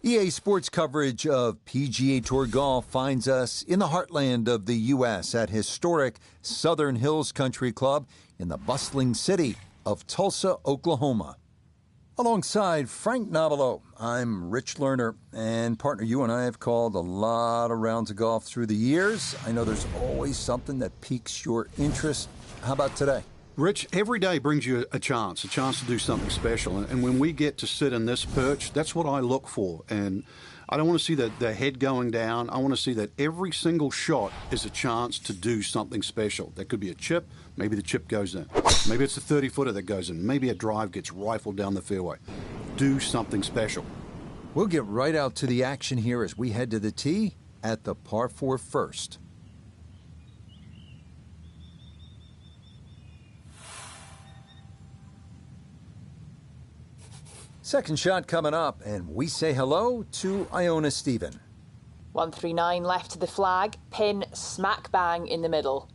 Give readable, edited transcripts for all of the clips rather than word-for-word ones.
EA Sports coverage of PGA Tour golf finds us in the heartland of the U.S. at historic Southern Hills Country Club in the bustling city of Tulsa, Oklahoma. Alongside Frank Nobilo, I'm Rich Lerner, and partner, you and I have called a lot of rounds of golf through the years. I know there's always something that piques your interest. How about today? Rich, every day brings you a chance to do something special. And when we get to sit in this perch, that's what I look for. And I don't want to see the head going down. I want to see that every single shot is a chance to do something special. That could be a chip. Maybe the chip goes in. Maybe it's a 30-footer that goes in. Maybe a drive gets rifled down the fairway. Do something special. We'll get right out to the action here as we head to the tee at the par 4 first. Second shot coming up, and we say hello to Iona Stephen. 139 left to the flag, pin smack bang in the middle.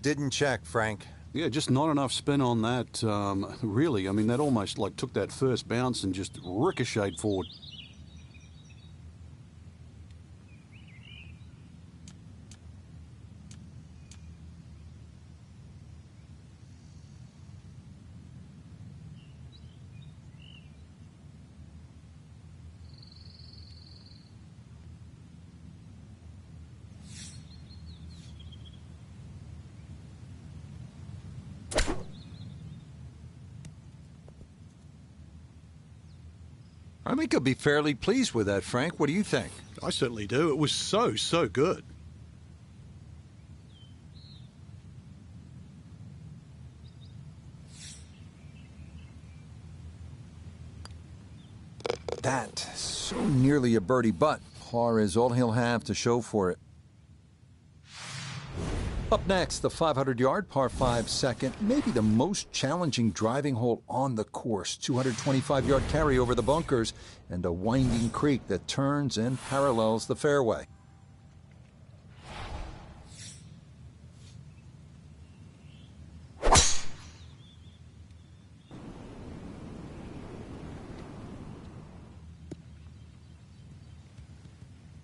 Didn't check, Frank. Yeah, just not enough spin on that, really. I mean, that almost like took that first bounce and just ricocheted forward. I think he'll be fairly pleased with that, Frank. What do you think? I certainly do. It was so good. That, so nearly a birdie, but par is all he'll have to show for it. Up next, the 500-yard par 5 second, maybe the most challenging driving hole on the course. 225-yard carry over the bunkers and a winding creek that turns and parallels the fairway.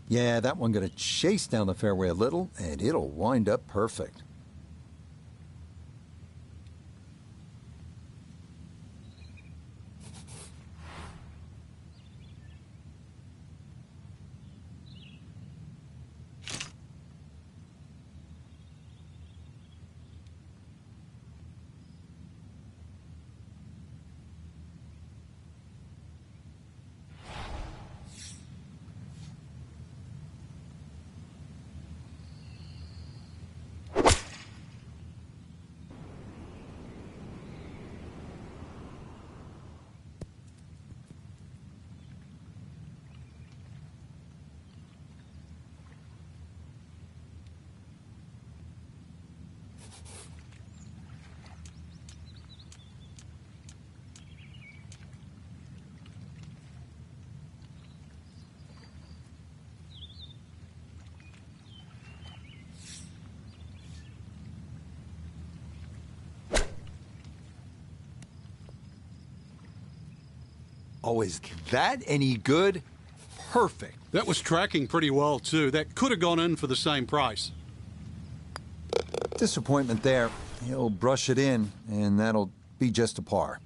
Yeah, that one going to chase down the fairway a little, and it'll wind up perfect. Oh, is that any good? Perfect. That was tracking pretty well, too. That could have gone in for the same price. Disappointment there. He'll brush it in, and that'll be just a par.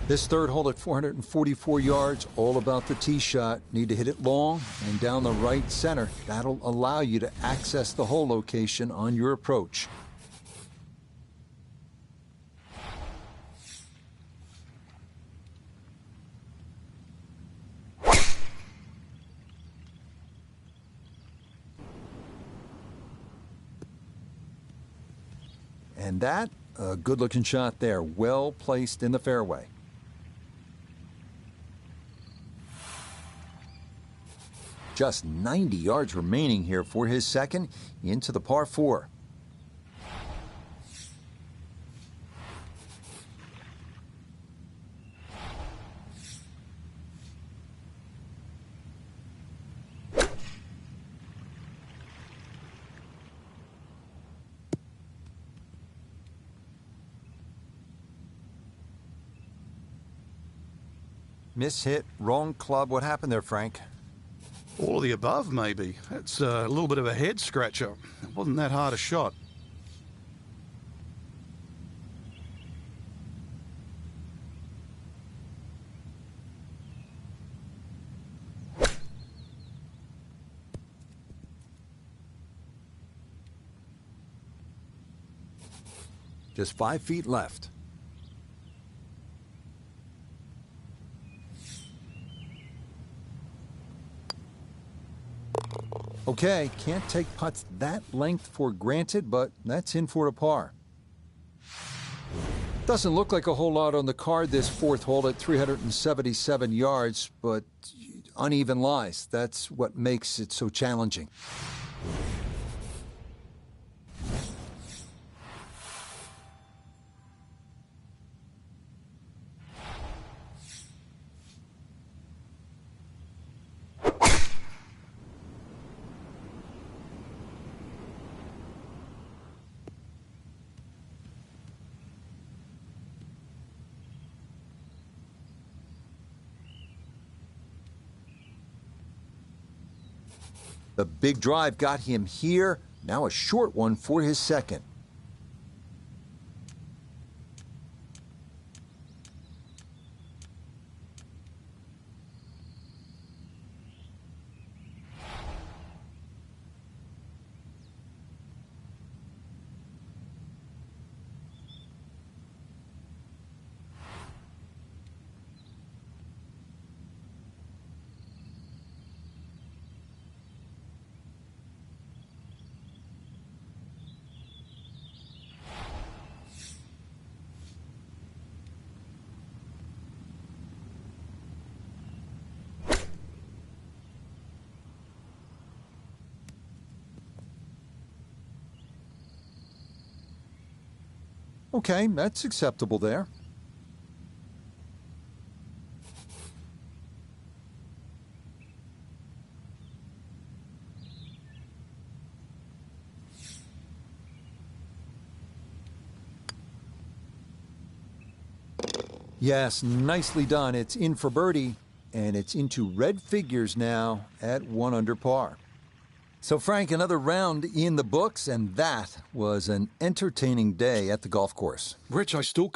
This third hole at 444 yards, all about the tee shot. Need to hit it long and down the right center. That'll allow you to access the hole location on your approach. And that, a good-looking shot there, well placed in the fairway. just 90 yards remaining here for his second into the par 4. Mishit, wrong club. What happened there, Frank? All of the above, maybe. It's a little bit of a head scratcher. It wasn't that hard a shot. Just 5 feet left. Okay, can't take putts that length for granted, but that's in for a par. Doesn't look like a whole lot on the card this fourth hole at 377 yards, but uneven lies. That's what makes it so challenging. The big drive got him here. Now a short one for his second. Okay, that's acceptable there. Yes, nicely done. It's in for birdie, and it's into red figures now at 1 under par. So, Frank, another round in the books, and that was an entertaining day at the golf course. Rich, I still...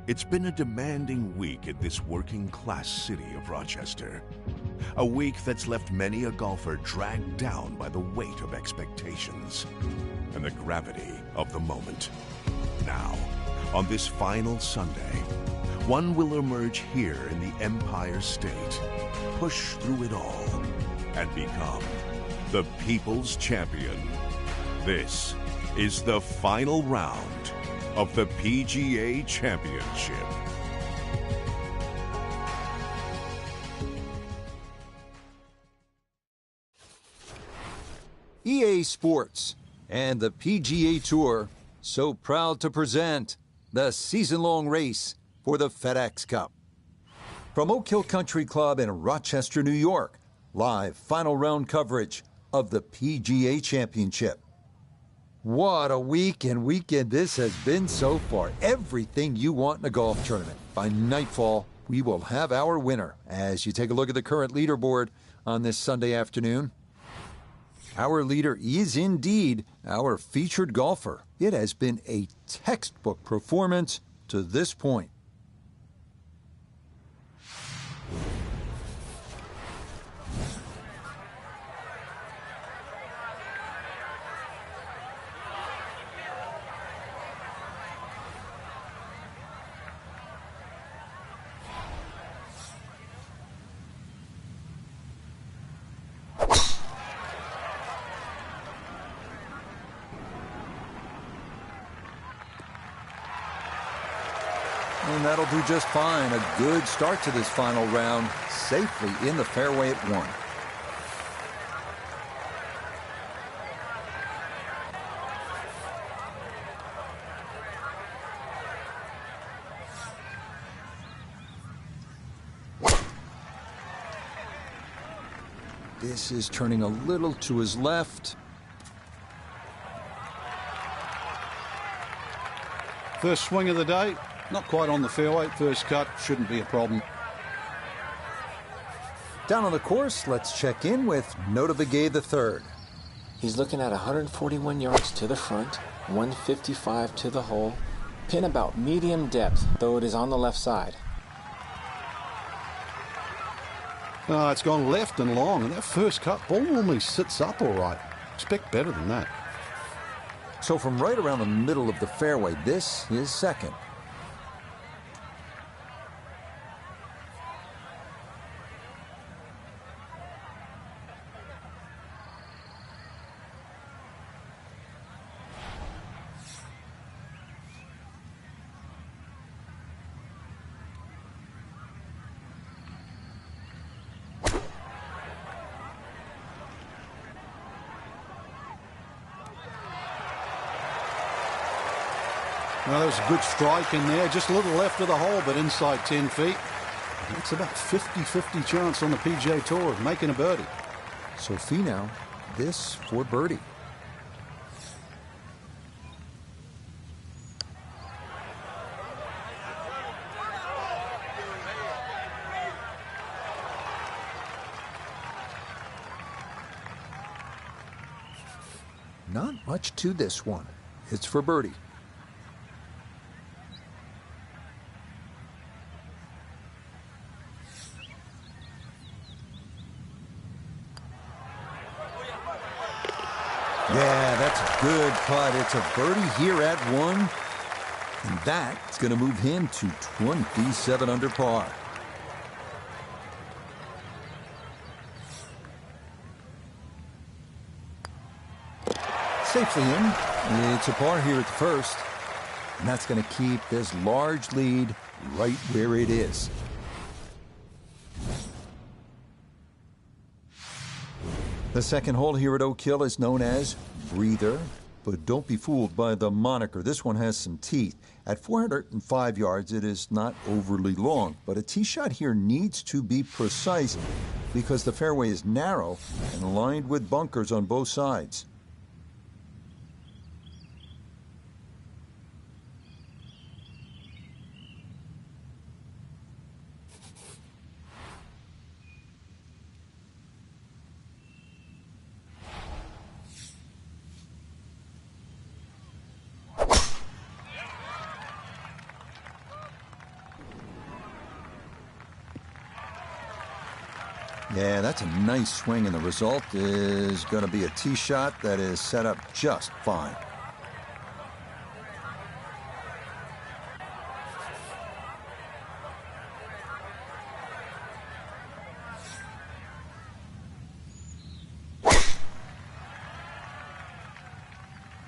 It's been a demanding week at this working-class city of Rochester. A week that's left many a golfer dragged down by the weight of expectations and the gravity of the moment. Now, on this final Sunday, one will emerge here in the Empire State, push through it all, and become the People's Champion. This is the final round of the PGA Championship. EA Sports and the PGA Tour so proud to present the season-long race for the FedEx Cup. From Oak Hill Country Club in Rochester, New York, live final round coverage of the PGA Championship. What a week and weekend this has been so far. Everything you want in a golf tournament. By nightfall, we will have our winner. As you take a look at the current leaderboard on this Sunday afternoon, our leader is indeed our featured golfer. It has been a textbook performance to this point. And that'll do just fine. A good start to this final round, safely in the fairway at 1. This is turning a little to his left. First swing of the day. Not quite on the fairway. First cut shouldn't be a problem. Down on the course, let's check in with Notivigay III. He's looking at 141 yards to the front, 155 to the hole. Pin about medium depth, though it is on the left side. It's gone left and long, and that first cut ball normally sits up all right. Expect better than that. So from right around the middle of the fairway, this is second. Well, there was a good strike in there, just a little left of the hole, but inside 10 feet. It's about 50-50 chance on the PGA Tour of making a birdie. So Finau, this for birdie. Not much to this one. It's for birdie. Yeah, that's a good putt. It's a birdie here at 1. And that's going to move him to 27 under par. Safely in. It's a par here at the first. And that's going to keep this large lead right where it is. The second hole here at Oak Hill is known as Breather, but don't be fooled by the moniker. This one has some teeth. At 405 yards, it is not overly long, but a tee shot here needs to be precise because the fairway is narrow and lined with bunkers on both sides. Yeah, that's a nice swing, and the result is going to be a tee shot that is set up just fine.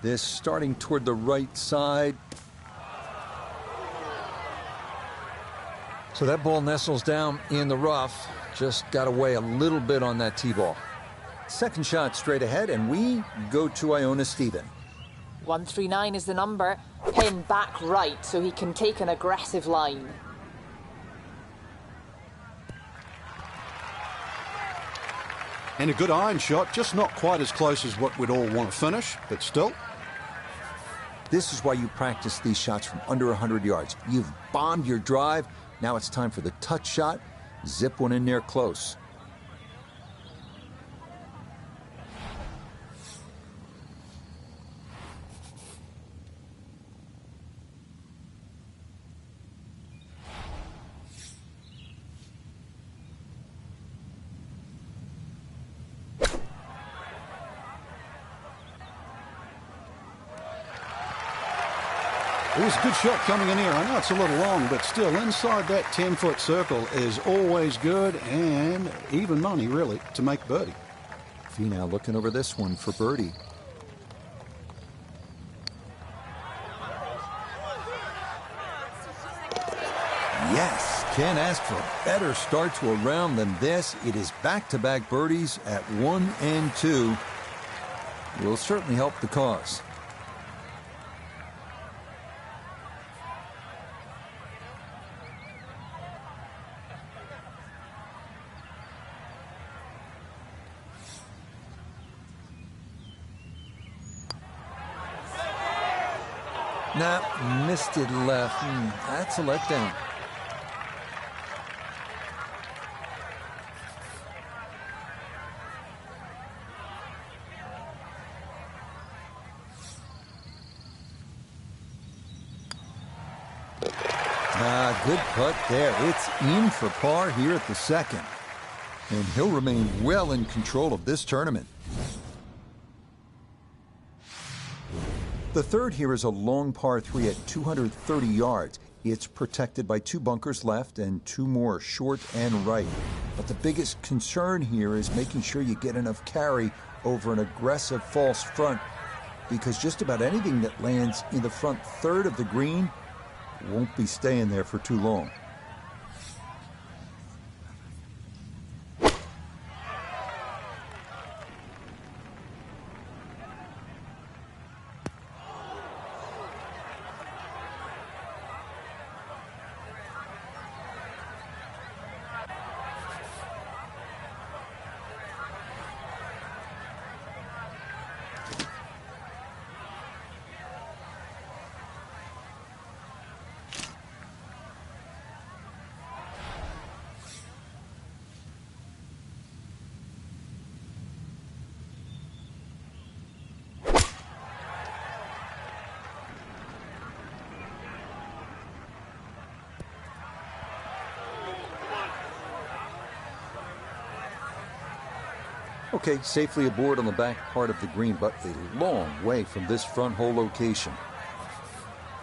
This starting toward the right side. So that ball nestles down in the rough. Just got away a little bit on that tee ball. Second shot straight ahead, and we go to Iona Stephen. 139 is the number. Pin back right so he can take an aggressive line. And a good iron shot, just not quite as close as what we'd all want to finish, but still. This is why you practice these shots from under 100 yards. You've bombed your drive. Now it's time for the touch shot. Zip one in there close. It was a good shot coming in here. I know it's a little long, but still inside that 10-foot circle is always good and even money, really, to make birdie. Finau looking over this one for birdie. Yes, can't ask for a better start to a round than this. It is back-to-back birdies at 1 and 2. Will certainly help the cause. Nah, missed it left. That's a letdown. Good putt there. It's in for par here at the second. And he'll remain well in control of this tournament. The third here is a long par 3 at 230 yards. It's protected by 2 bunkers left and 2 more short and right. But the biggest concern here is making sure you get enough carry over an aggressive false front, because just about anything that lands in the front third of the green won't be staying there for too long. Okay, safely aboard on the back part of the green, but a long way from this front hole location.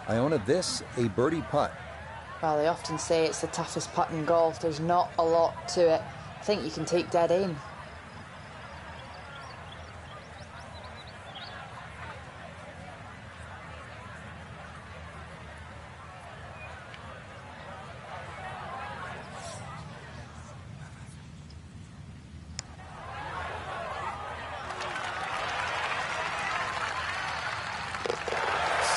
Iona, this a birdie putt. Well, they often say it's the toughest putt in golf. There's not a lot to it. I think you can take dead aim.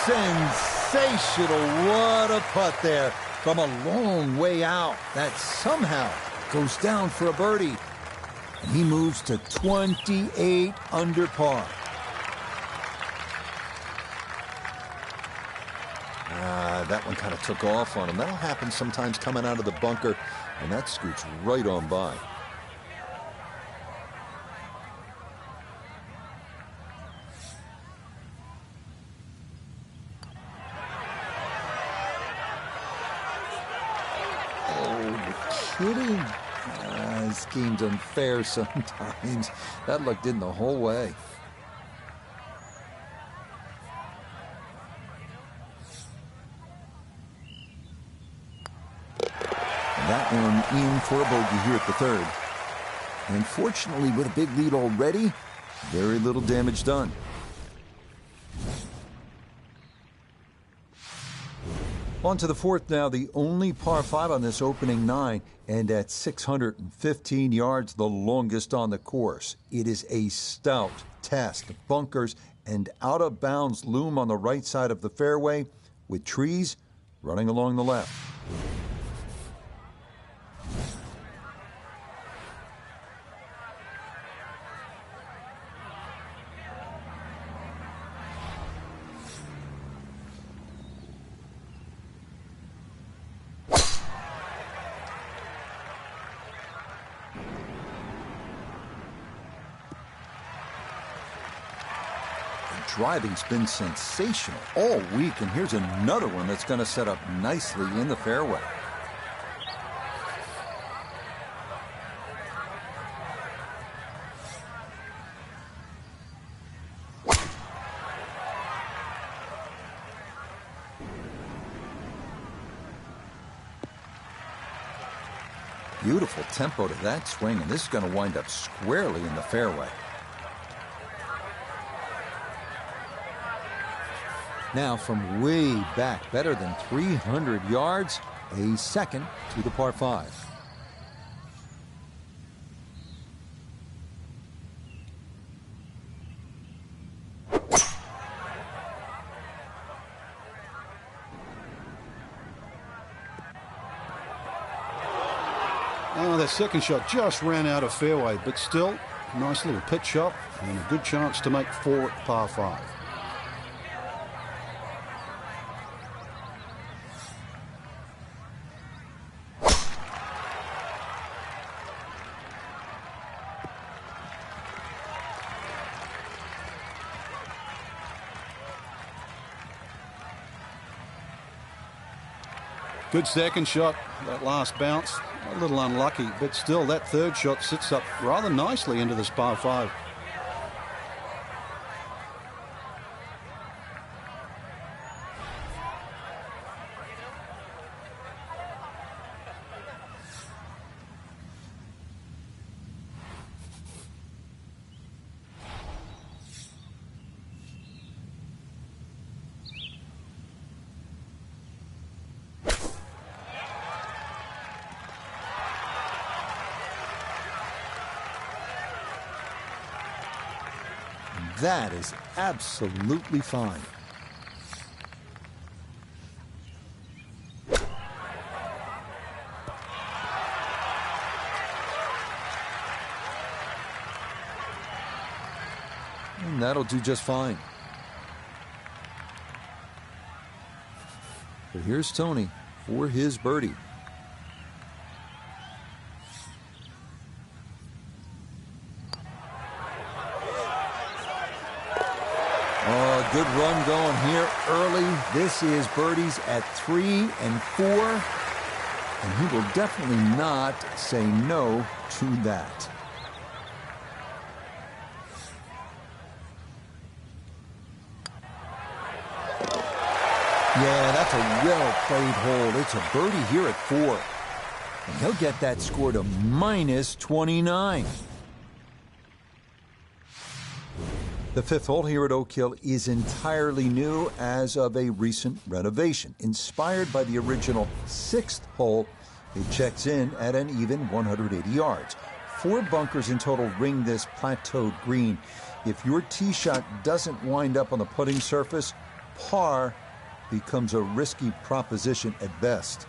Sensational. What a putt there from a long way out. That somehow goes down for a birdie. And he moves to 28 under par. That one kind of took off on him. That'll happen sometimes coming out of the bunker, and that scoots right on by. Kidding? This game's unfair sometimes. That luck did the whole way. And that one in for a bogey here at the third. And fortunately, with a big lead already, very little damage done. On to the fourth now, the only par 5 on this opening 9, and at 615 yards, the longest on the course. It is a stout test. Bunkers and out of bounds loom on the right side of the fairway, with trees running along the left. driving's been sensational all week, and here's another one that's going to set up nicely in the fairway. Beautiful tempo to that swing, and this is going to wind up squarely in the fairway. Now from way back, better than 300 yards, a second to the par 5. Oh, that second shot just ran out of fairway, but still, nice little pitch shot and a good chance to make 4 at par 5. Good second shot. That last bounce, a little unlucky, but still that third shot sits up rather nicely into this par 5. That is absolutely fine. And that'll do just fine. But here's Tony for his birdie. Good run going here early. This is birdies at 3 and 4. And he will definitely not say no to that. Yeah, that's a well-played hole. It's a birdie here at 4. And he'll get that score to minus 29. The 5th hole here at Oak Hill is entirely new as of a recent renovation. Inspired by the original 6th hole, it checks in at an even 180 yards. 4 bunkers in total ring this plateaued green. If your tee shot doesn't wind up on the putting surface, par becomes a risky proposition at best.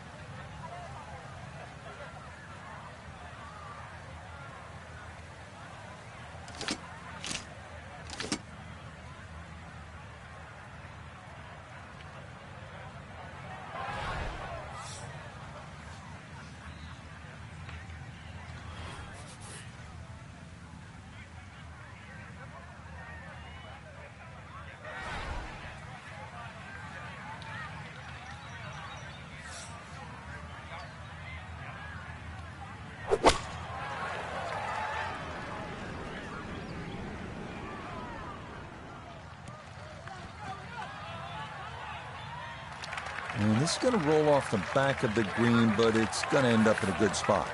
And this is going to roll off the back of the green, but it's going to end up in a good spot.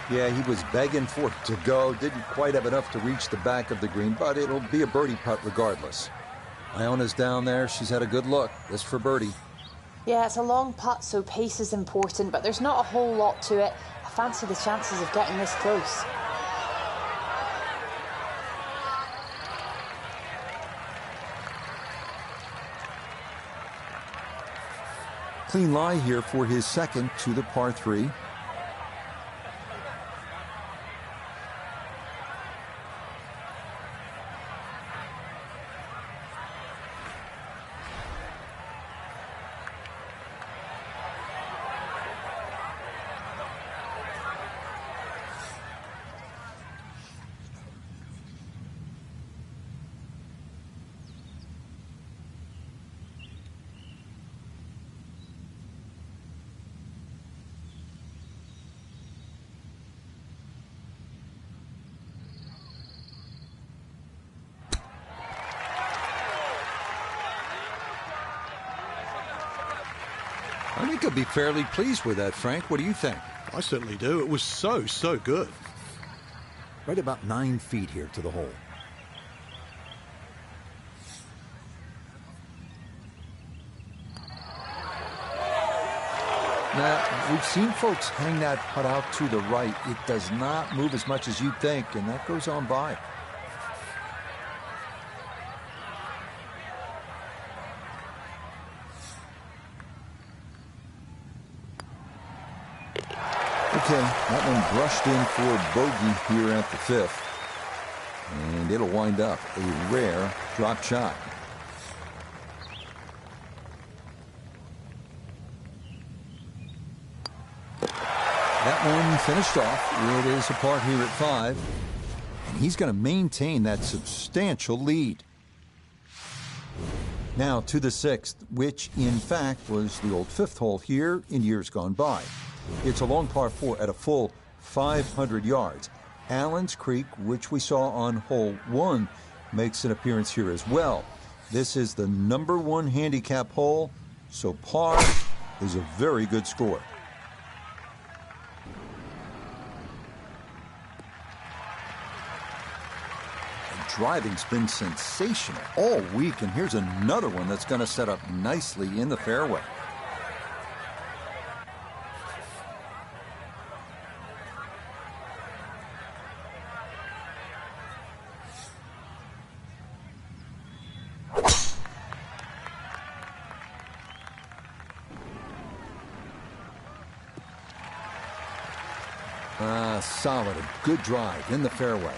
Yeah, he was begging for it to go. Didn't quite have enough to reach the back of the green, but it'll be a birdie putt regardless. Iona's down there. She's had a good look. This for birdie. Yeah, it's a long putt, so pace is important, but there's not a whole lot to it. I fancy the chances of getting this close. Clean lie here for his second to the par 3. think he'll be fairly pleased with that, Frank. What do you think? I certainly do. It was so good. Right about 9 feet here to the hole. Now, we've seen folks hang that putt out to the right. It does not move as much as you'd think, and that goes on by. Okay, that one brushed in for bogey here at the 5th. And it'll wind up a rare drop shot. That one finished off. It is a par here at 5. And he's going to maintain that substantial lead. Now to the 6th, which in fact was the old 5th hole here in years gone by. It's a long par 4 at a full 500 yards. Allen's Creek, which we saw on hole 1, makes an appearance here as well. This is the number 1 handicap hole, so par is a very good score. And driving's been sensational all week, and here's another one that's going to set up nicely in the fairway. Solid, a good drive in the fairway.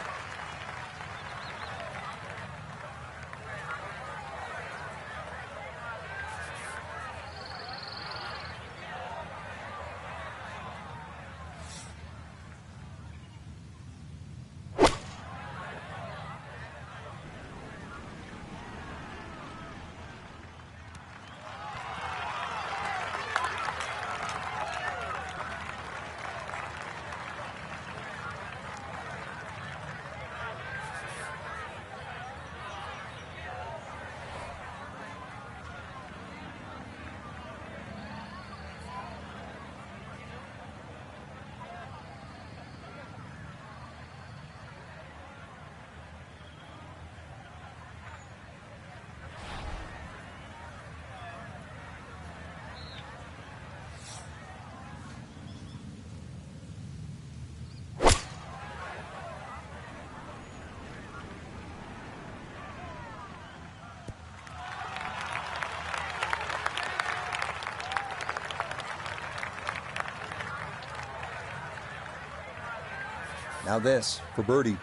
Now this for birdie.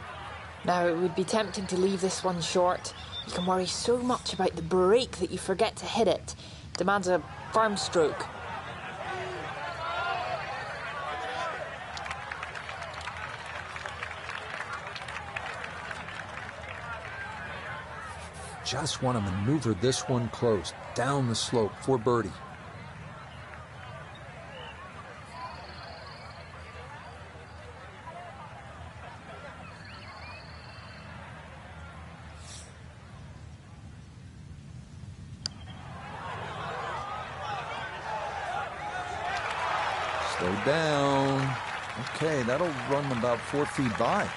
Now, it would be tempting to leave this one short. You can worry so much about the break that you forget to hit it. Demands a firm stroke. Just want to maneuver this one close down the slope for birdie. Slow down. Okay, that'll run about 4 feet by.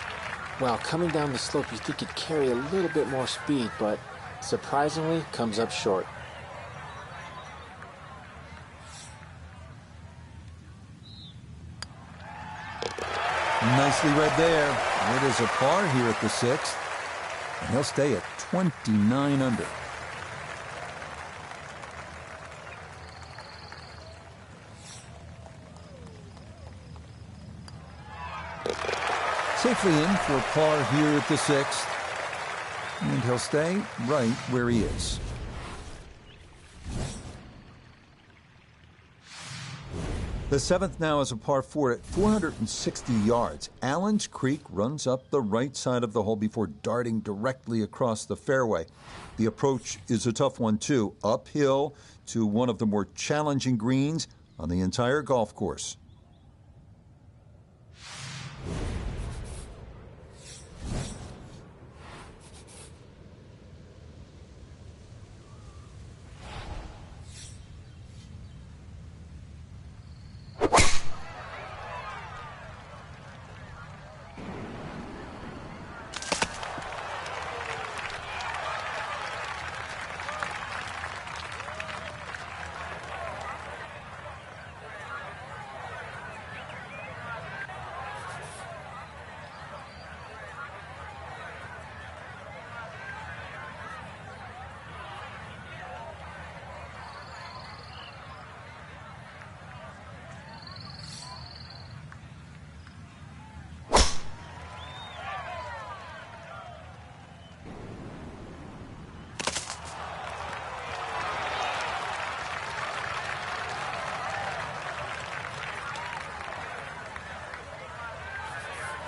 Well, coming down the slope, you think it'd carry a little bit more speed, but surprisingly comes up short. Nicely read there. It is a par here at the 6th, and he'll stay at 29 under. Safely in for par here at the 6th, and he'll stay right where he is. The 7th now is a par 4 at 460 yards. Allen's Creek runs up the right side of the hole before darting directly across the fairway. The approach is a tough one too, uphill to one of the more challenging greens on the entire golf course.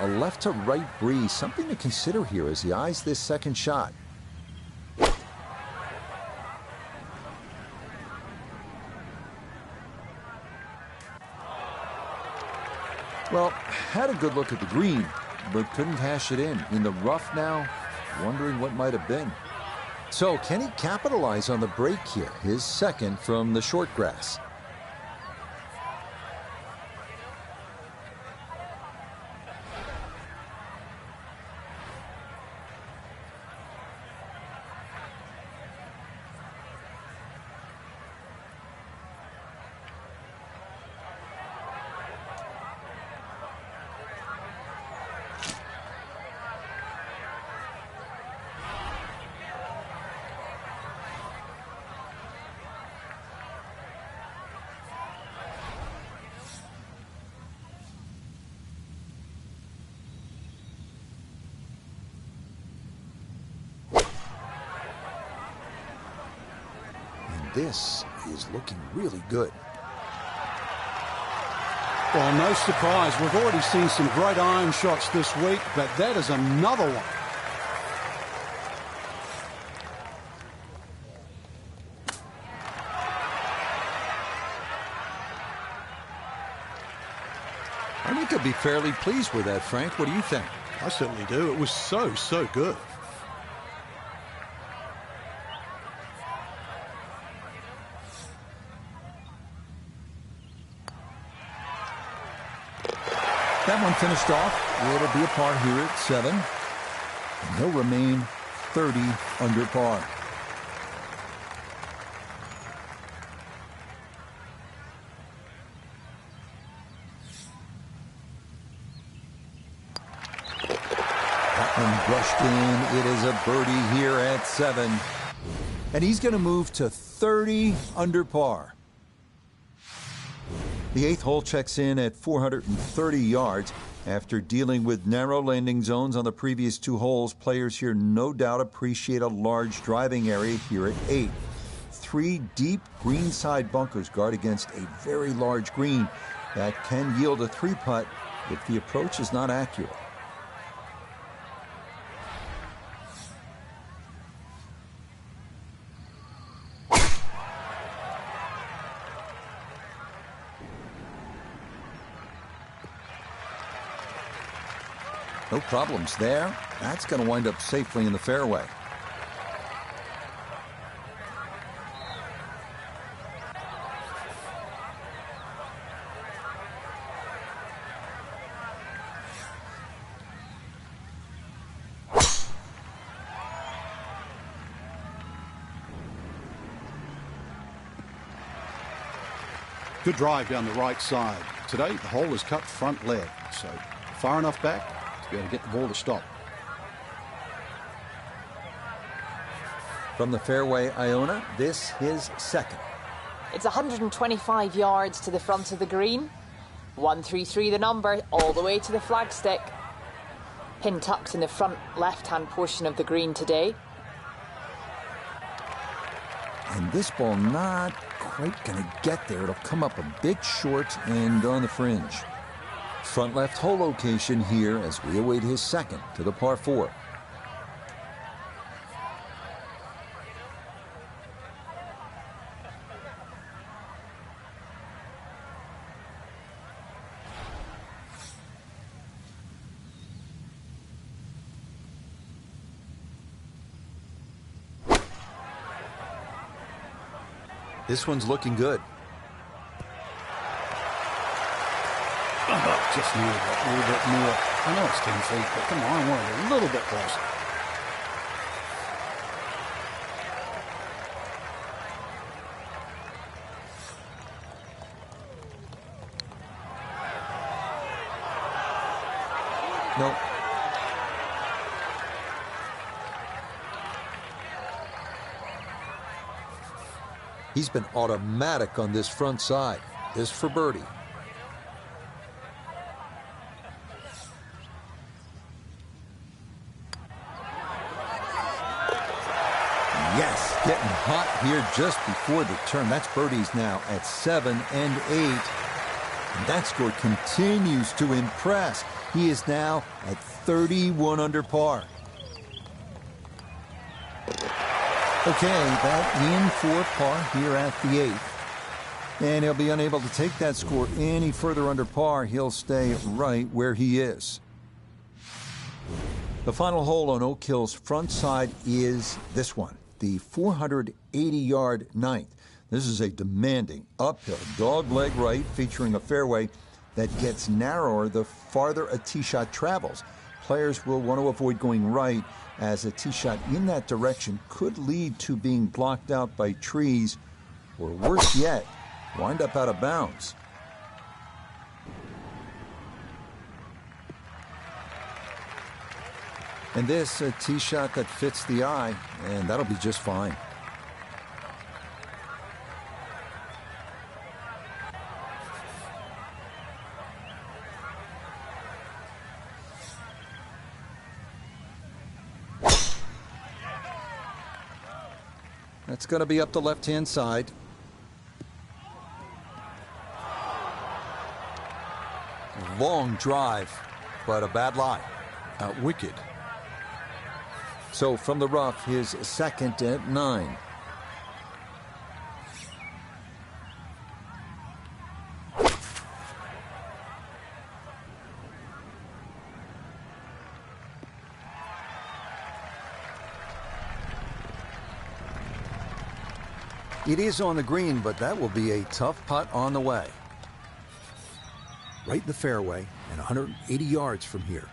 a left-to-right breeze, something to consider here as he eyes this second shot. Well, had a good look at the green, but couldn't hash it in the rough now, wondering what might have been. So, can he capitalize on the break here, his second from the short grass? This is looking really good. Well, no surprise. We've already seen some great iron shots this week, but that is another one. I think I'd be fairly pleased with that, Frank. What do you think? I certainly do. It was so good. That one finished off. It'll be a par here at 7. And he'll remain 30 under par. That one brushed in. It is a birdie here at 7. And he's going to move to 30 under par. The 8th hole checks in at 430 yards. After dealing with narrow landing zones on the previous 2 holes, players here no doubt appreciate a large driving area here at 8. 3 deep greenside bunkers guard against a very large green that can yield a 3-putt if the approach is not accurate. No problems there. That's going to wind up safely in the fairway. Good drive down the right side. Today, the hole is cut front left, so far enough back to be able to get the ball to stop. From the fairway, Iona, this is second. It's 125 yards to the front of the green. 133 the number, all the way to the flagstick. Pin tucks in the front left-hand portion of the green today. And this ball not quite going to get there. It'll come up a bit short and on the fringe. Front left hole location here as we await his second to the par 4. This one's looking good. Just need a little bit more. I know it's 10 feet, but come on, I want it a little bit closer. Nope. He's been automatic on this front side. This for birdie. Yes, getting hot here just before the turn. That's birdies now at 7 and 8. And that score continues to impress. He is now at 31 under par. Okay, that in for par here at the 8th. And he'll be unable to take that score any further under par. He'll stay right where he is. The final hole on Oak Hill's front side is this one, the 480-yard 9th. This is a demanding uphill dogleg right featuring a fairway that gets narrower the farther a tee shot travels. Players will want to avoid going right, as a tee shot in that direction could lead to being blocked out by trees, or worse yet, wind up out of bounds. And this, a tee shot that fits the eye, and that'll be just fine. That's going to be up the left-hand side. Long drive, but a bad lie. Wicked. So from the rough, his second at 9. It is on the green, but that will be a tough putt on the way. Right in the fairway and 180 yards from here.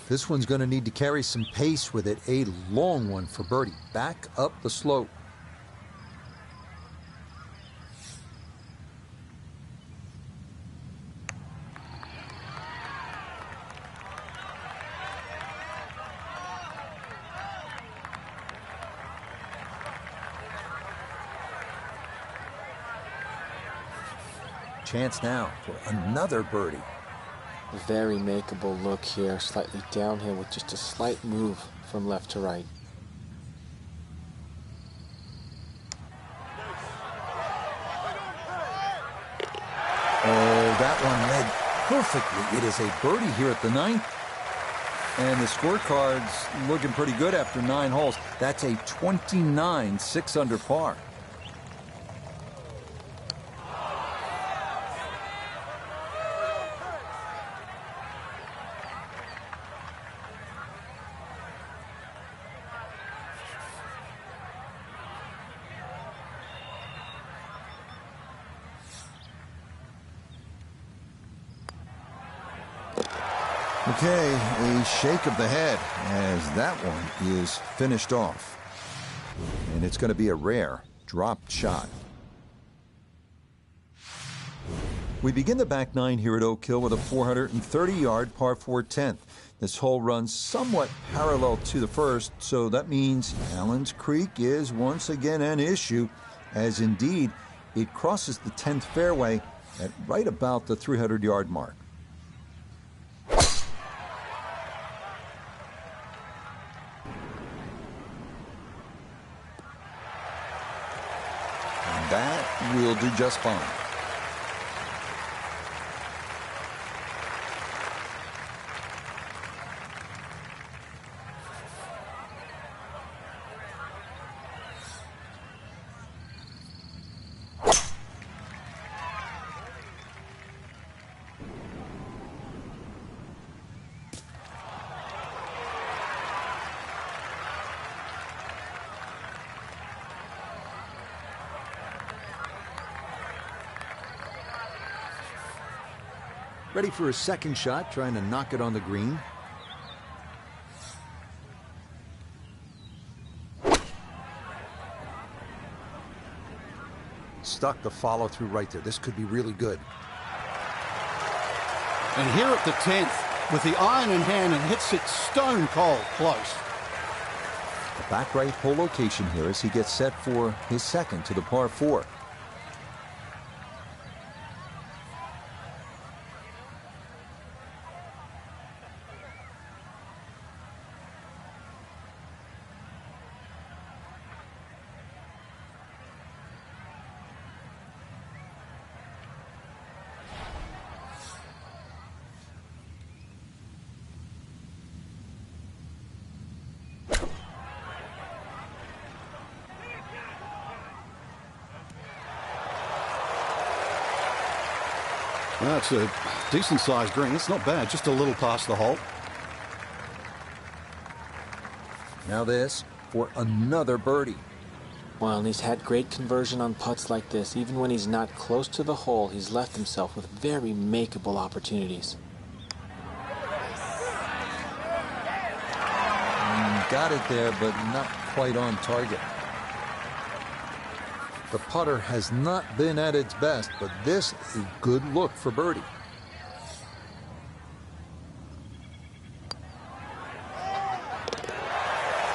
This one's going to need to carry some pace with it. A long one for birdie. Back up the slope. Chance now for another birdie. Very makeable look here, slightly downhill with just a slight move from left to right. Oh, that one led perfectly. It is a birdie here at the 9th. And the scorecard's looking pretty good after 9 holes. That's a 29, 6 under par. Okay, a shake of the head as that one is finished off. And it's going to be a rare dropped shot. We begin the back 9 here at Oak Hill with a 430-yard par 4 10th. This hole runs somewhat parallel to the first, so that means Allen's Creek is once again an issue, as indeed it crosses the 10th fairway at right about the 300-yard mark. That will do just fine. Ready for a second shot, trying to knock it on the green. Stuck the follow through right there. This could be really good. And here at the 10th, with the iron in hand, and hits it stone cold close. The back right hole location here as he gets set for his second to the par 4. Well, it's a decent-sized green. It's not bad, just a little past the hole. Now this for another birdie. Well, and he's had great conversion on putts like this. Even when he's not close to the hole, he's left himself with very makeable opportunities. Got it there, but not quite on target. The putter has not been at its best, but this is a good look for birdie.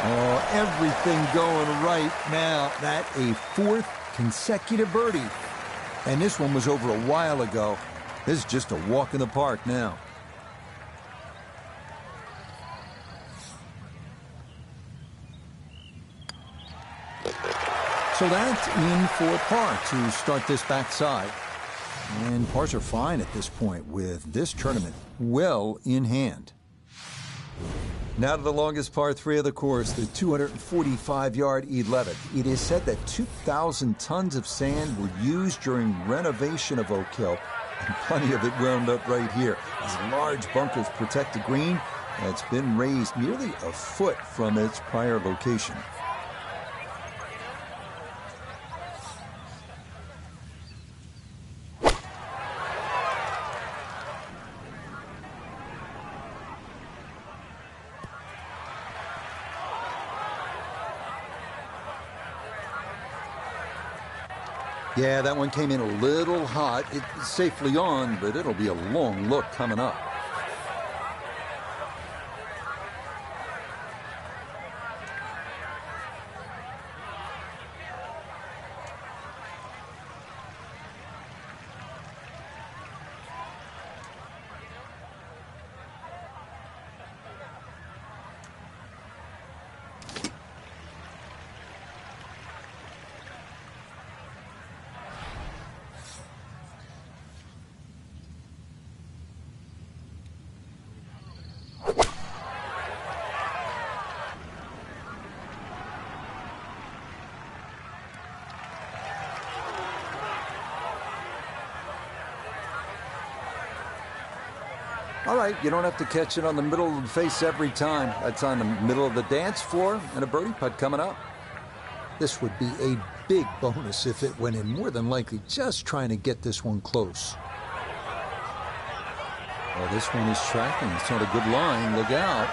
Oh, everything going right now. That a 4th consecutive birdie. And this one was over a while ago. This is just a walk in the park now. So that's in for par to start this backside. And pars are fine at this point with this tournament well in hand. Now to the longest par 3 of the course, the 245-yard 11th. It is said that 2,000 tons of sand were used during renovation of Oak Hill, and plenty of it wound up right here, as large bunkers protect the green that's been raised nearly a foot from its prior location. Yeah, that one came in a little hot. It's safely on, but it'll be a long look coming up. All right, you don't have to catch it on the middle of the face every time. That's on the middle of the dance floor, and a birdie putt coming up. This would be a big bonus if it went in, more than likely just trying to get this one close. Well, this one is tracking. It's not a good line. Look out.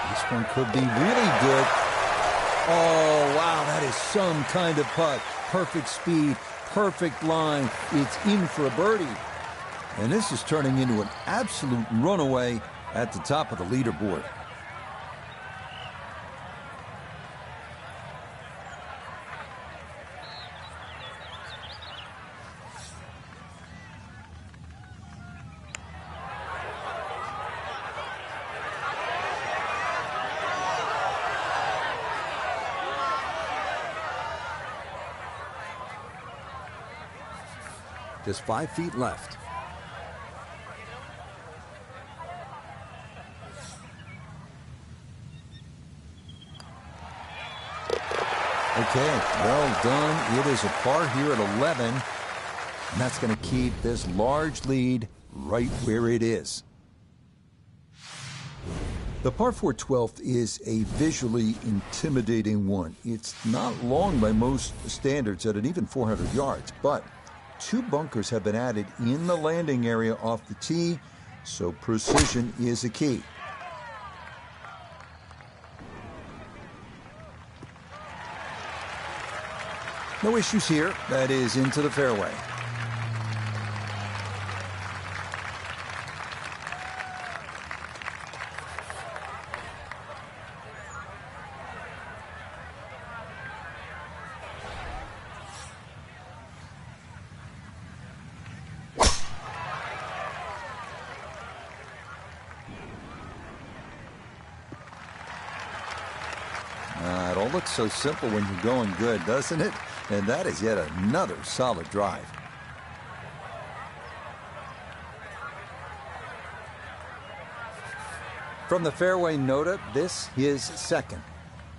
This one could be really good. Oh, wow, that is some kind of putt. Perfect speed, perfect line. It's in for a birdie. And this is turning into an absolute runaway at the top of the leaderboard. Just 5 feet left. Okay, well done. It is a par here at 11. And that's going to keep this large lead right where it is. The par 4 12th is a visually intimidating one. It's not long by most standards at an even 400 yards, but 2 bunkers have been added in the landing area off the tee, so precision is a key. No issues here. That is into the fairway. It all looks so simple when you're going good, doesn't it? And that is yet another solid drive. From the fairway nota, this his second.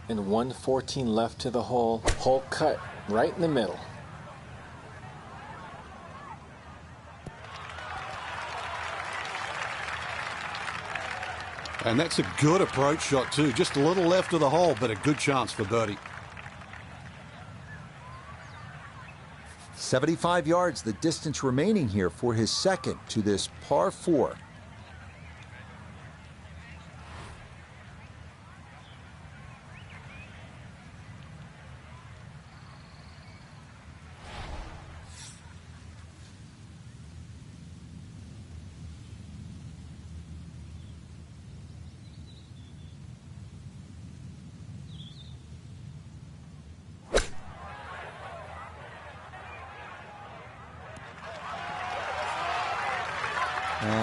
And 114 left to the hole. Hole cut right in the middle. And that's a good approach shot, too. Just a little left of the hole, but a good chance for birdie. 75 yards, the distance remaining here for his second to this par 4.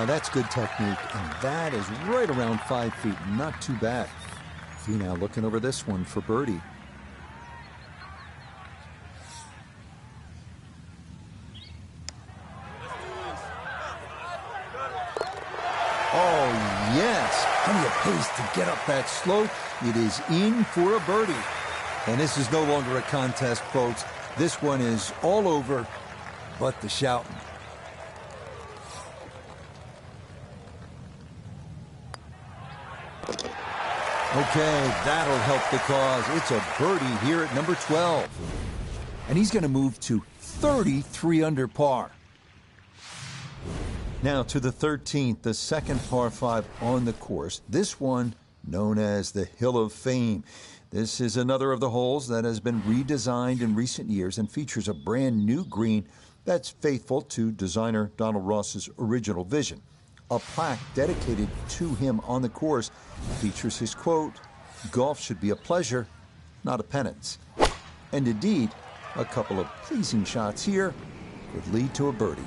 That's good technique, and that is right around 5 feet. Not too bad. Now looking over this one for birdie. Oh, yes. Plenty of pace to get up that slope. It is in for a birdie. And this is no longer a contest, folks. This one is all over but the shouting. Okay, that'll help the cause. It's a birdie here at number 12. And he's going to move to 33 under par. Now to the 13th, the second par 5 on the course. This one known as the Hill of Fame. This is another of the holes that has been redesigned in recent years and features a brand new green that's faithful to designer Donald Ross's original vision. A plaque dedicated to him on the course features his quote, "Golf should be a pleasure, not a penance." And indeed, a couple of pleasing shots here could lead to a birdie.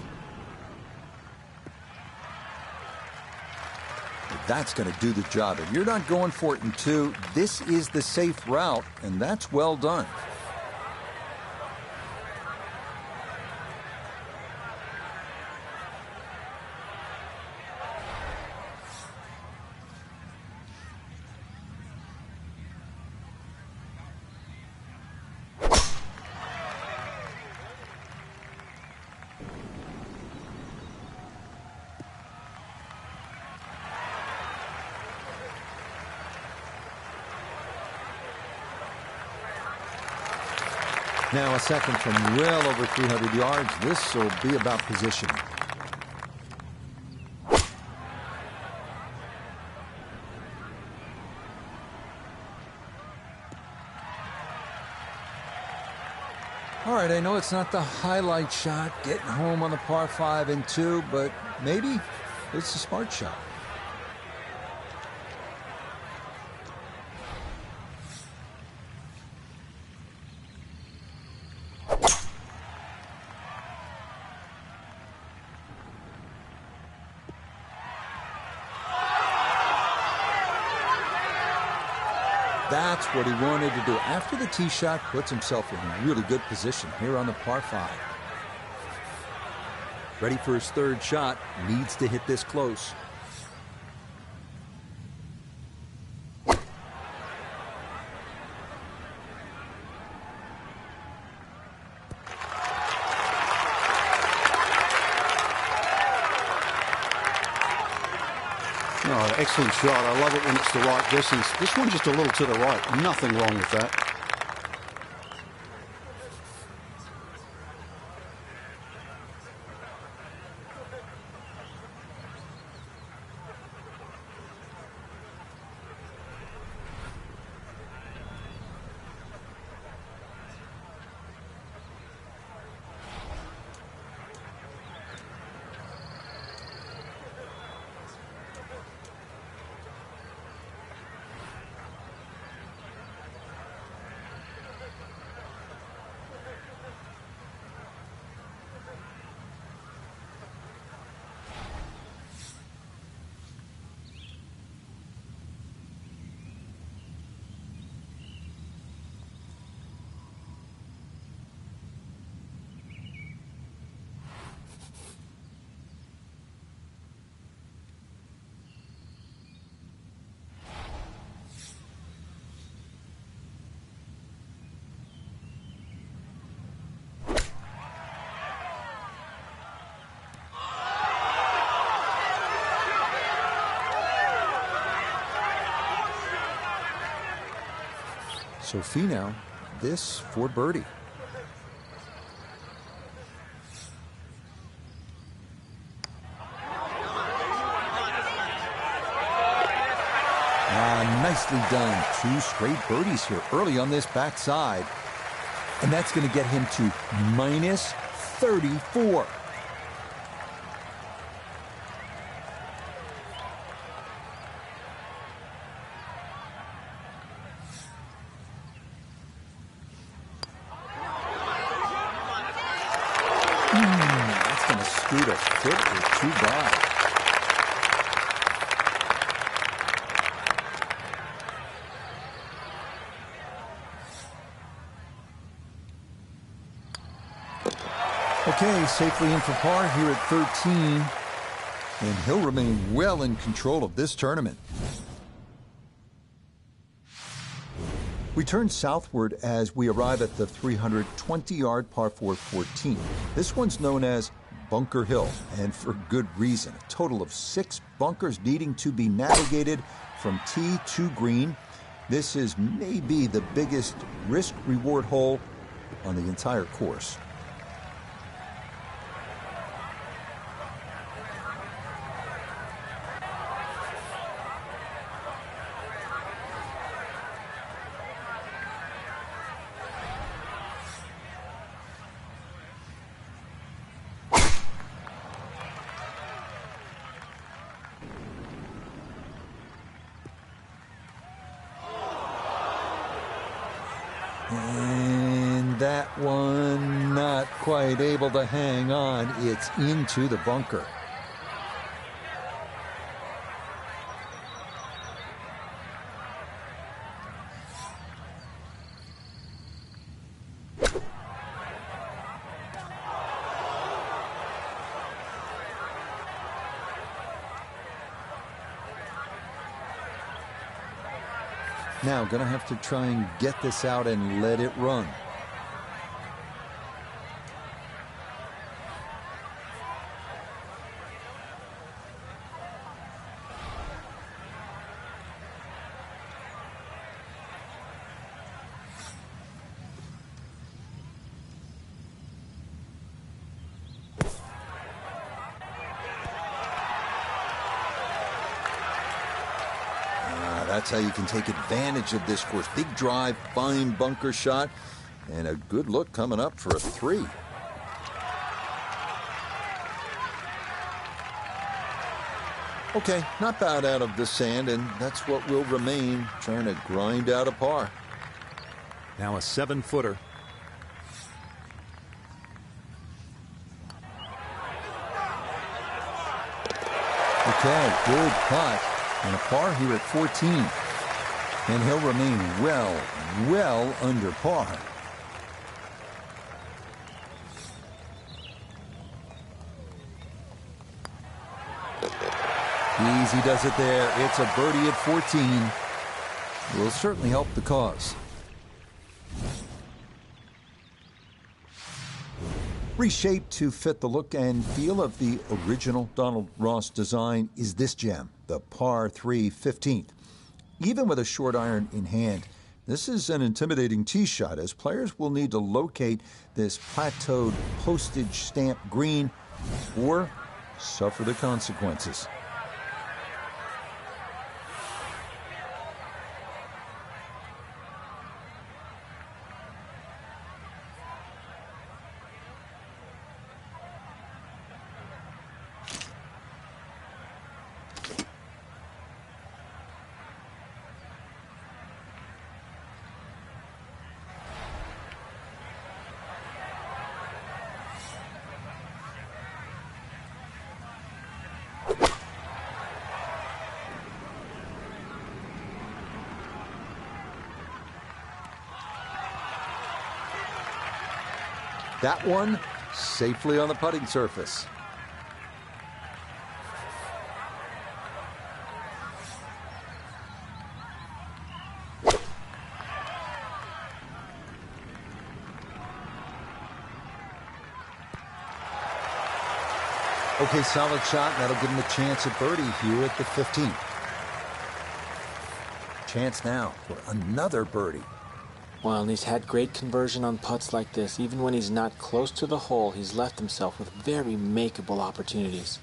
That's going to do the job. If you're not going for it in 2, this is the safe route, and that's well done. Now a second from well over 300 yards. This will be about positioning. All right, I know it's not the highlight shot, getting home on the par 5 and 2, but maybe it's a smart shot. That's what he wanted to do. After the tee shot, puts himself in really good position here on the par 5. Ready for his third shot. Needs to hit this close. Oh, excellent shot. I love it when it's the right distance. This one's just a little to the right. Nothing wrong with that. Sophie now, this for birdie. Nicely done. 2 straight birdies here early on this backside. And that's going to get him to minus 34. That's going to scoot a foot or 2 by. Okay, safely in for par here at 13, and he'll remain well in control of this tournament. We turn southward as we arrive at the 320-yard par 4 14. This one's known as Bunker Hill, and for good reason. A total of 6 bunkers needing to be navigated from tee to green. This is maybe the biggest risk-reward hole on the entire course. And that one not quite able to hang on. It's into the bunker. Now, gonna have to try and get this out and let it run. That's how you can take advantage of this course. Big drive, fine bunker shot, and a good look coming up for a 3. Okay, not bad out of the sand, and that's what will remain, trying to grind out a par. Now a 7-footer. Okay, good putt. And a par here at 14. And he'll remain well under par. Easy does it there. It's a birdie at 14. Will certainly help the cause. Reshaped to fit the look and feel of the original Donald Ross design is this gem, the par 3 15th. Even with a short iron in hand, this is an intimidating tee shot as players will need to locate this plateaued postage stamp green or suffer the consequences. That one safely on the putting surface. Okay, solid shot. That'll give him a chance at birdie here at the 15th. Chance now for another birdie. Well, and he's had great conversion on putts like this. Even when he's not close to the hole, he's left himself with very makeable opportunities.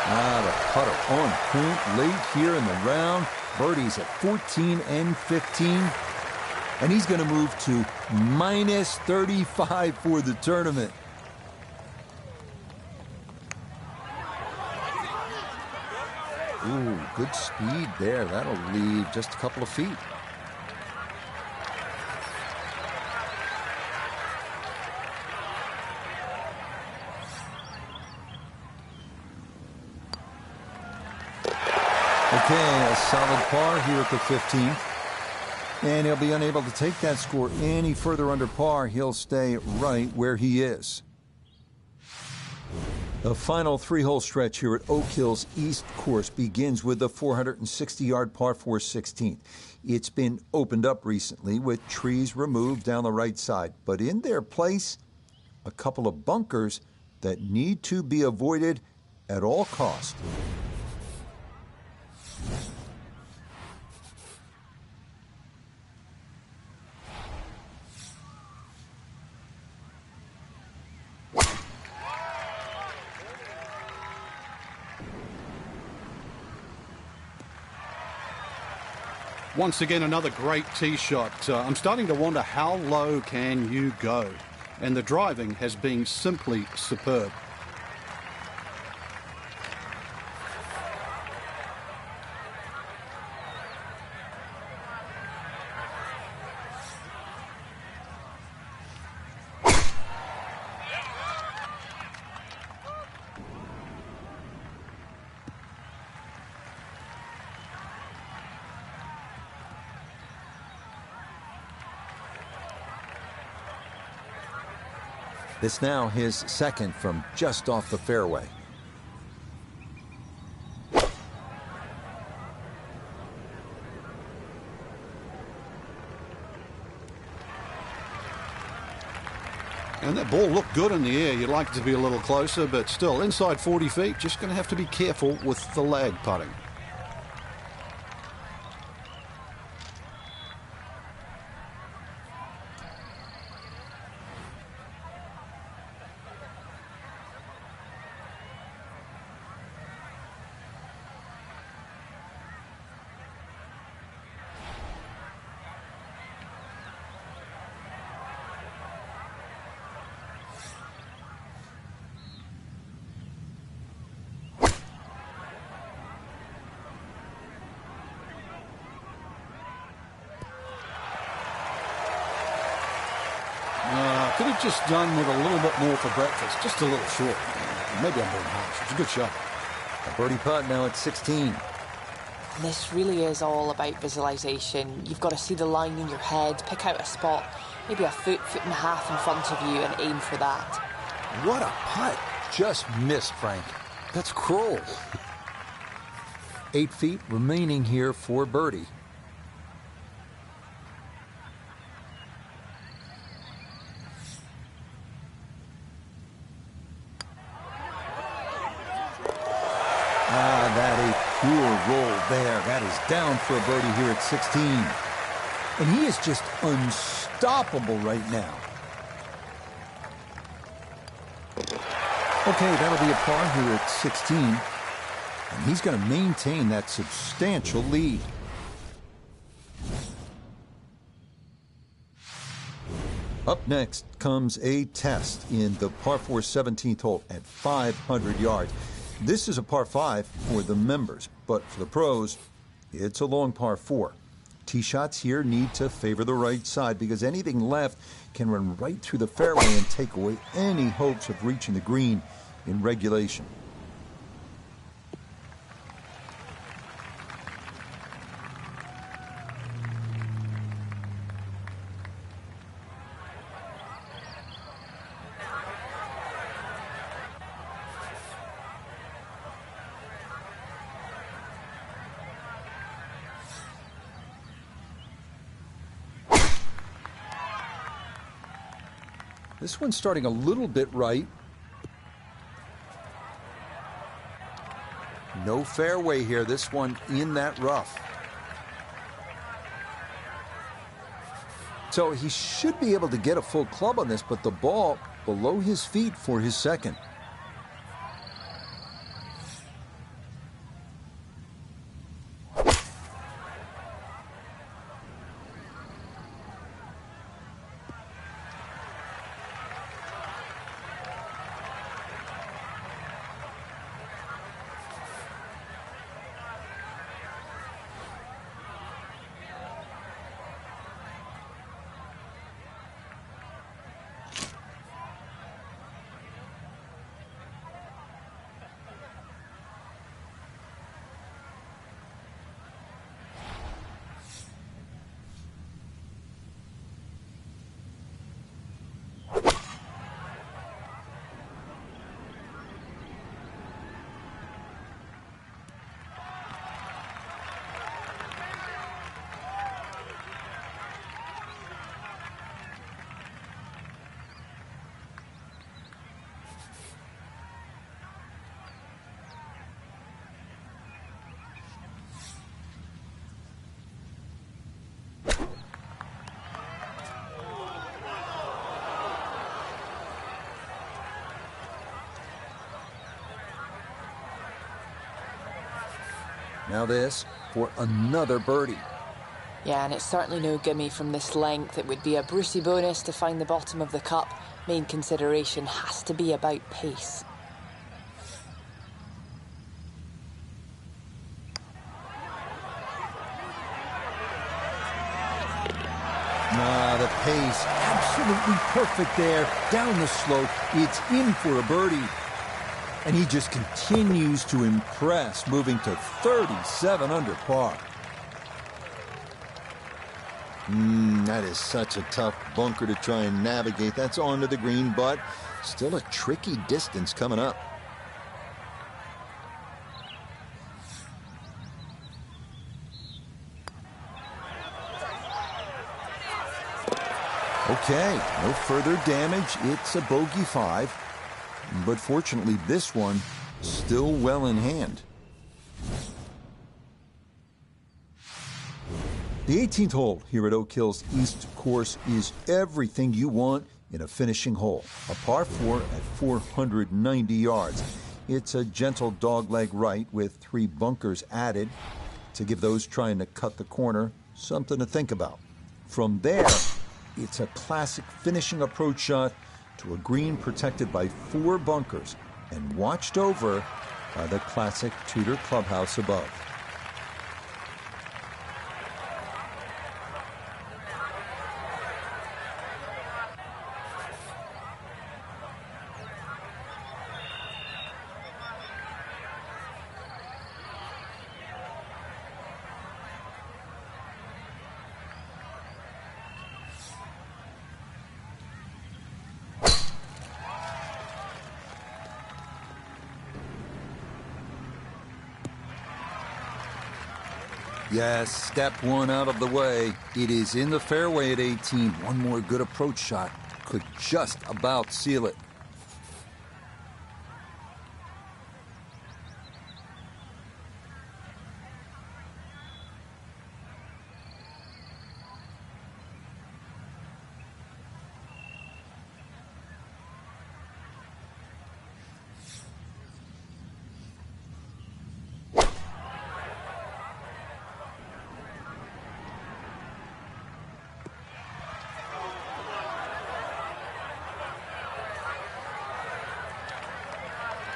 The putter on point late here in the round. Birdies at 14 and 15. And he's going to move to minus 35 for the tournament. Ooh, good speed there. That'll leave just a couple of feet. Okay, a solid par here at the 15th. And he'll be unable to take that score any further under par. He'll stay right where he is. The final three-hole stretch here at Oak Hill's East Course begins with the 460-yard par 4 16th. It's been opened up recently with trees removed down the right side, but in their place, a couple of bunkers that need to be avoided at all costs. Once again, another great tee shot. I'm starting to wonder how low can you go? And the driving has been simply superb. This now his second from just off the fairway. And that ball looked good in the air. You'd like it to be a little closer, but still inside 40 feet. Just going to have to be careful with the lag putting. Could have just done with a little bit more for breakfast. Just a little short. Maybe I'm being harsh. It's a good shot. A birdie putt now at 16. And this really is all about visualization. You've got to see the line in your head, pick out a spot, maybe a foot, foot and a half in front of you, and aim for that. What a putt. Just missed, Frank. That's cruel. 8 feet remaining here for birdie. That a poor roll there. That is down for a birdie here at 16. And he is just unstoppable right now. Okay, that'll be a par here at 16. And he's going to maintain that substantial lead. Up next comes a test in the par 4 17th hole at 500 yards. This is a par 5 for the members, but for the pros, it's a long par 4. Tee shots here need to favor the right side because anything left can run right through the fairway and take away any hopes of reaching the green in regulation. This one's starting a little bit right. No fairway here. This one in that rough. So he should be able to get a full club on this, but the ball below his feet for his second. Now this for another birdie. Yeah, and it's certainly no gimme from this length. It would be a Brucey bonus to find the bottom of the cup. Main consideration has to be about pace. The pace, absolutely perfect there. Down the slope, it's in for a birdie. And he just continues to impress, moving to 37 under par. That is such a tough bunker to try and navigate. That's onto the green, but still a tricky distance coming up. Okay, no further damage. It's a bogey 5. But fortunately, this one still well in hand. The 18th hole here at Oak Hill's East Course is everything you want in a finishing hole. A par 4 at 490 yards. It's a gentle dogleg right with 3 bunkers added to give those trying to cut the corner something to think about. From there, it's a classic finishing approach shot to a green protected by 4 bunkers and watched over by the classic Tudor clubhouse above. Yes, step one out of the way. It is in the fairway at 18. One more good approach shot could just about seal it.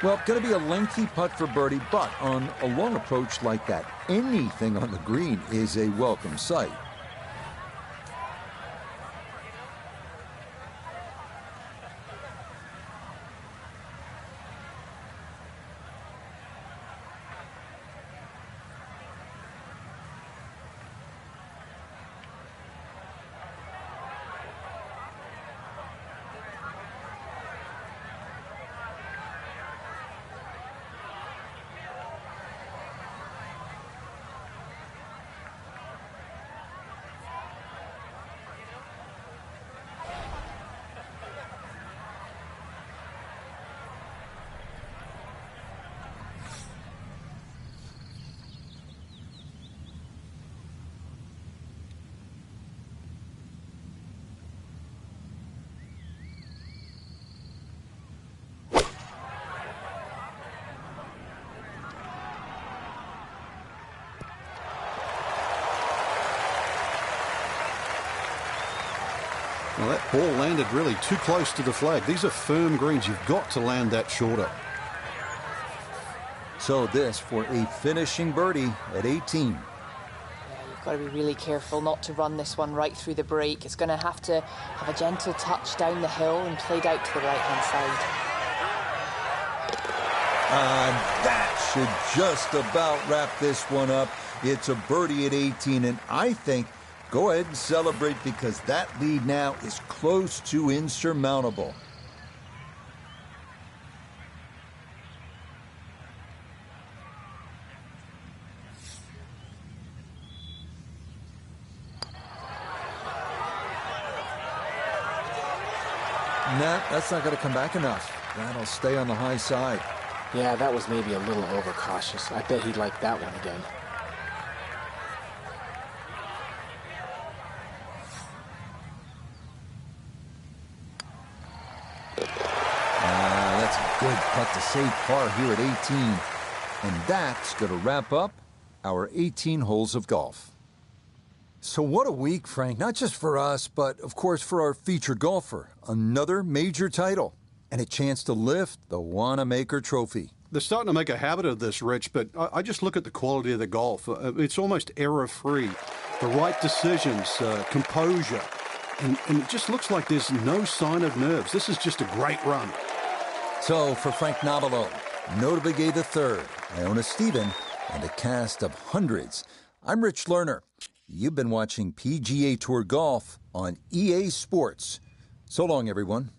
Well, going to be a lengthy putt for birdie, but on a long approach like that, anything on the green is a welcome sight. Well, that ball landed really too close to the flag. These are firm greens. You've got to land that shorter. So this for a finishing birdie at 18. Yeah, you've got to be really careful not to run this one right through the break. It's going to have a gentle touch down the hill and played out to the right-hand side. That should just about wrap this one up. It's a birdie at 18, and I think go ahead and celebrate because that lead now is close to insurmountable. Nah, that's not going to come back enough. That'll stay on the high side. Yeah, that was maybe a little overcautious. I bet he'd like that one again. That's a good putt to save par here at 18. And that's going to wrap up our 18 holes of golf. So what a week, Frank. Not just for us, but of course for our featured golfer. Another major title and a chance to lift the Wanamaker Trophy. They're starting to make a habit of this, Rich, but I just look at the quality of the golf. It's almost error-free. The right decisions, composure. And it just looks like there's no sign of nerves. This is just a great run. So for Frank Nobilo, Notah Begay III, Iona Stephen, and a cast of hundreds, I'm Rich Lerner. You've been watching PGA Tour Golf on EA Sports. So long, everyone.